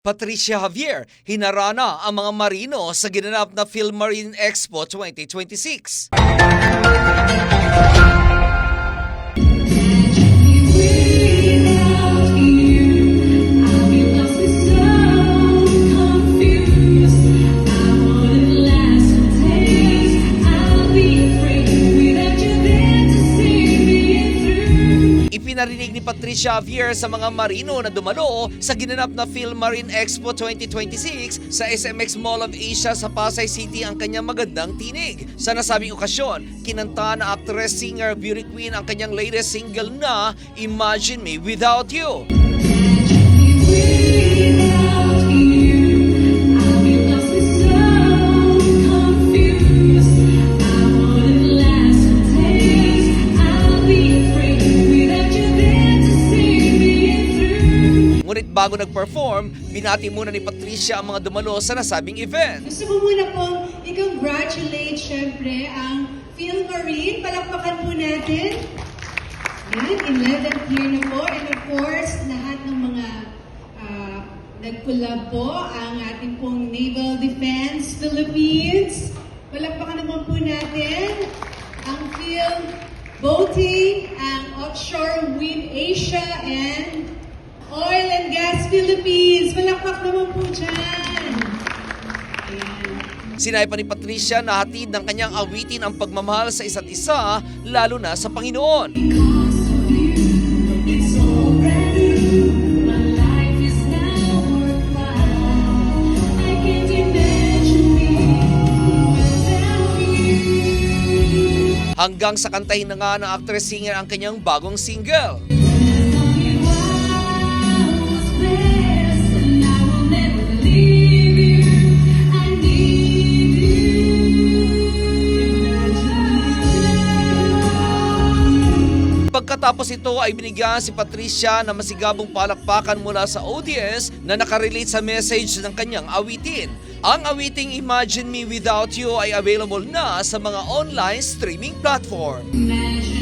Patricia Javier, hinarana ang mga marino sa ginanap na Philmarine Expo 2026. Ipinarinig ni Patricia Javier sa mga marino na dumalo sa ginanap na Philmarine Expo 2026 sa SMX Mall of Asia sa Pasay City ang kanyang magandang tinig. Sa nasabing okasyon, kinanta na actress, singer, beauty queen ang kanyang latest single na Imagine Me Without You. Ngunit bago nag-perform, binati muna ni Patricia ang mga dumalo sa nasabing event. Gusto ko muna pong i-congratulate syempre ang Philmarine. Palakpakan po natin. Yan, 11th year na po. And of course, lahat ng mga nag-collab po, ang ating pong Naval Defense Philippines. Palakpakan naman po natin ang Phil Boating, ang Offshore Wind Asia, and Oil and Gas Philippines. Malakpak naman po dyan. Ayan. Sinay pa ni Patricia na hatid ng kanyang awitin ang pagmamahal sa isa't isa, lalo na sa Panginoon. Hanggang sa kantahin na nga ng actress-singer ang kanyang bagong single. Pagkatapos ito ay binigyan si Patricia ng masigabong palakpakan mula sa audience na nakarelate sa message ng kanyang awitin. Ang awiting Imagine Me Without You ay available na sa mga online streaming platform. Imagine